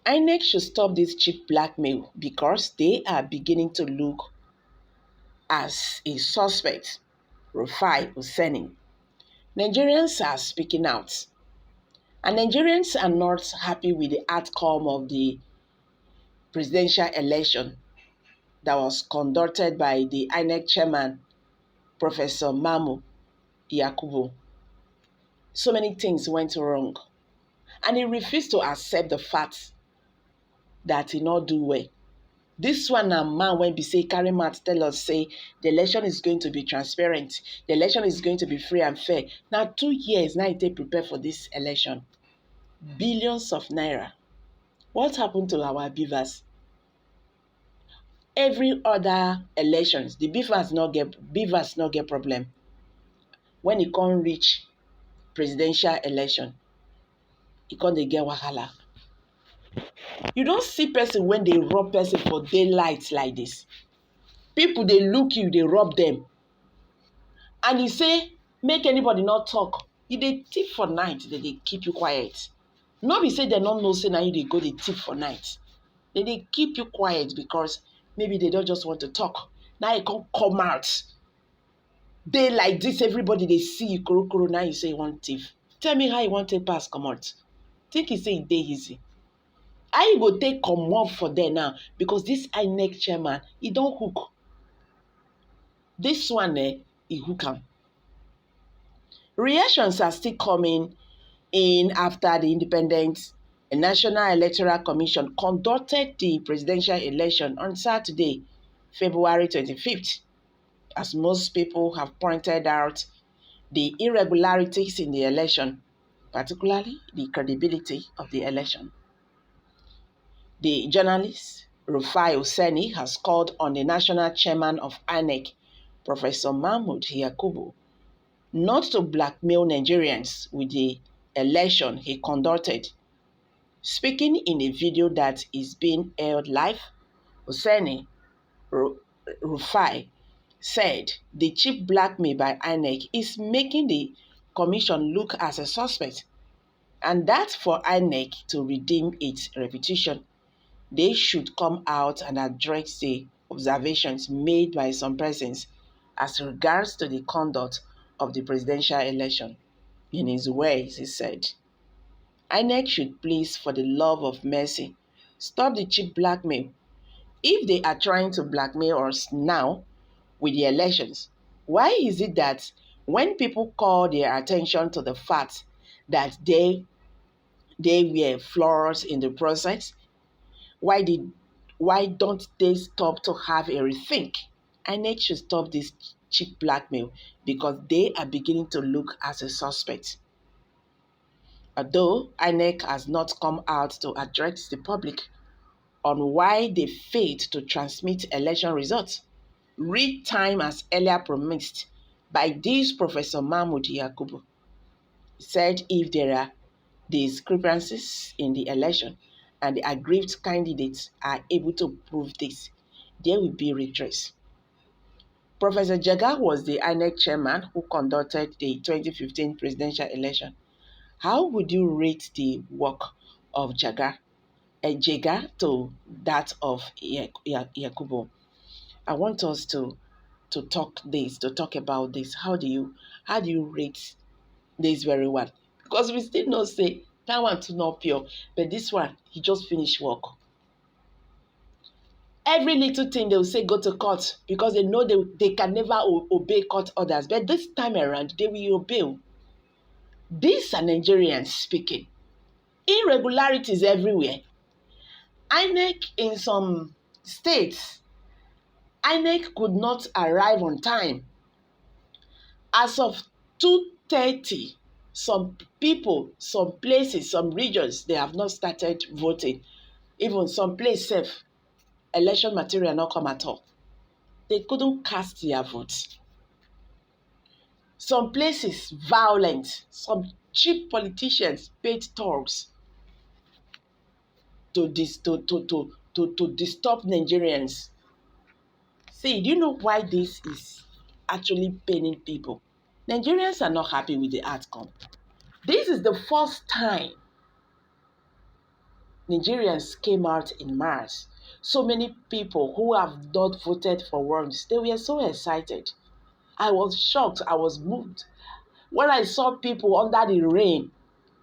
INEC should stop this cheap blackmail because they are beginning to look as a suspect. Rufai Oseni. Nigerians are speaking out, and Nigerians are not happy with the outcome of the presidential election that was conducted by the INEC chairman, Professor Mamu Yakubu. So many things went wrong, and he refused to accept the fact that he not do well. This one na man when be say carry mouth tell us say the election is going to be transparent, the election is going to be free and fair. Now 2 years now e take prepare for this election. Billions of naira. What happened to our beavers? Every other elections, the beavers not get problem. When e come reach presidential election, e come dey get wahala. You don't see person when they rob person for daylight like this. People they look you, they rob them. And you say, make anybody not talk. You dey thief for night, they keep you quiet. No be say they don't know say now you dey go dey thief for night. They keep you quiet because maybe they don't just want to talk. Now you can't come out. Day like this, everybody they see you kuro. Now you say you want thief. Tell me how you want to pass come out. Think you say it dey easy. How you go take come up for there now? Because this INEC chairman, he don't hook. This one, he hook am. Reactions are still coming in after the Independent National Electoral Commission conducted the presidential election on Saturday, February 25th. As most people have pointed out, the irregularities in the election, particularly the credibility of the election. The journalist, Rufai Oseni, has called on the national chairman of INEC, Professor Mahmood Yakubu, not to blackmail Nigerians with the election he conducted. Speaking in a video that is being aired live, Oseni Rufai said the cheap blackmail by INEC is making the commission look as a suspect, and that for INEC to redeem its reputation, they should come out and address the observations made by some persons as regards to the conduct of the presidential election. In his words, he said, INEC should please, for the love of mercy, stop the cheap blackmail. If they are trying to blackmail us now with the elections, why is it that when people call their attention to the fact that they were flaws in the process, why don't they stop to have a rethink? INEC should stop this cheap blackmail because they are beginning to look as a suspect. Although INEC has not come out to address the public on why they failed to transmit election results, read time as earlier promised by this Professor Mahmood Yakubu, said if there are discrepancies in the election and the aggrieved candidates are able to prove this, there will be redress. Professor Jaga was the INEC chairman who conducted the 2015 presidential election. How would you rate the work of Jaga to that of Yakubu? I want us to talk about this. How do you rate this very well? Because we still not say that one too not pure, but this one he just finished work. Every little thing they will say go to court because they know they can never obey court orders, but this time around they will obey. These are Nigerians speaking. Irregularities everywhere. INEC in some states, INEC could not arrive on time. As of 2:30, some people, some places, some regions, they have not started voting. Even some places, election material not come at all. They couldn't cast their votes. Some places, violent. Some cheap politicians paid tolls to disturb Nigerians. See, do you know why this is actually paining people? Nigerians are not happy with the outcome. This is the first time Nigerians came out in mass. So many people who have not voted for once, they were so excited. I was shocked. I was moved. When I saw people under the rain,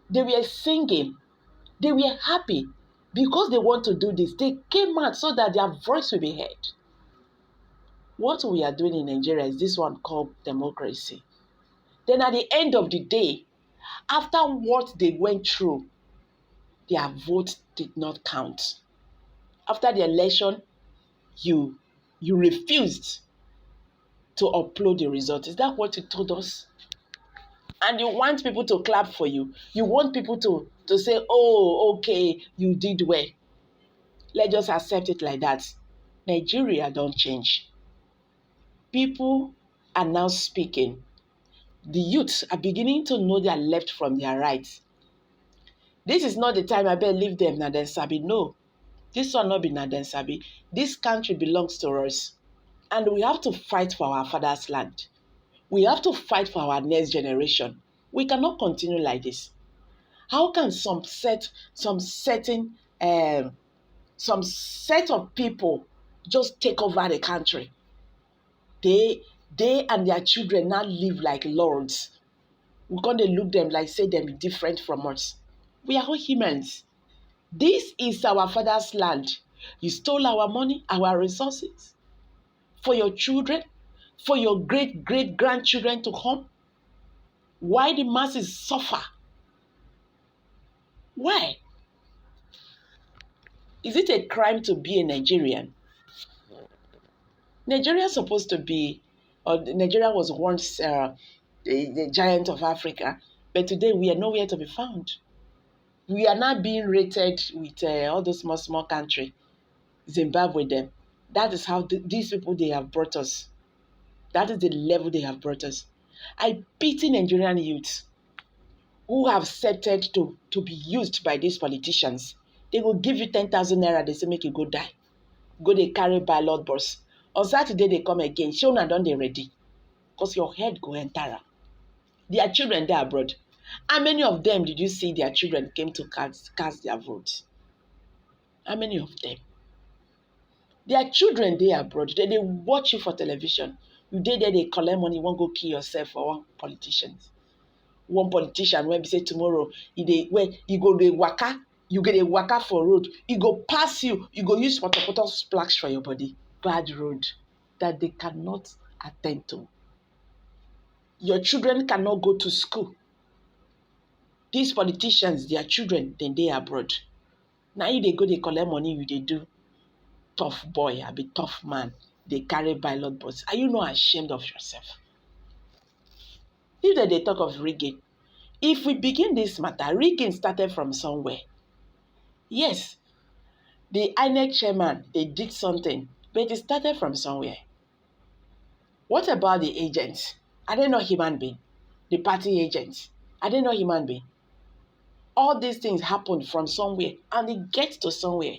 they were singing. They were happy because they want to do this. They came out so that their voice will be heard. What we are doing in Nigeria is this one called democracy. Then at the end of the day, after what they went through, their vote did not count. After the election, you refused to upload the result. Is that what you told us? And you want people to clap for you. You want people to say, oh, okay, you did well. Let's just accept it like that. Nigeria don't change. People are now speaking. The youths are beginning to know their left from their right. This is not the time I better leave them Naden Sabi. No, this one not be Naden Sabi. This country belongs to us. And we have to fight for our father's land. We have to fight for our next generation. We cannot continue like this. How can some set of people just take over the country? They and their children now live like lords. We're going to look them like say them different from us. We are all humans. This is our father's land. You stole our money, our resources for your children, for your great-great-grandchildren to come. Why the masses suffer? Why? Is it a crime to be a Nigerian? Nigeria is supposed to be, Nigeria was once the giant of Africa, but today we are nowhere to be found. We are now being rated with all those small countries, Zimbabwe them. That is how these people, they have brought us. That is the level they have brought us. I pity Nigerian youths who have accepted to be used by these politicians. They will give you 10,000 naira, they say make you go die. Go they carry ballot box. On Saturday they come again. Show na don dey ready. Because your head go enter. Their children they abroad. How many of them did you see their children came to cast their votes? How many of them? Their children they abroad. They watch you for television. You dey there, they collect money, you won't go kill yourself for one politician. One politician when we say tomorrow, you go dey waka, you get a waka for road, you go pass you go use potopoto splash for your body. Bad road that they cannot attend to. Your children cannot go to school. These politicians, their children, then they abroad. Now you they go, they collect money, you they do tough boy, I be tough man. They carry ballot box. Are you not ashamed of yourself? If they talk of rigging, if we begin this matter, rigging started from somewhere. Yes, the INEC chairman, they did something, but it started from somewhere. What about the agents? Are they not human beings? The party agents, are they not human beings? All these things happened from somewhere, and it gets to somewhere.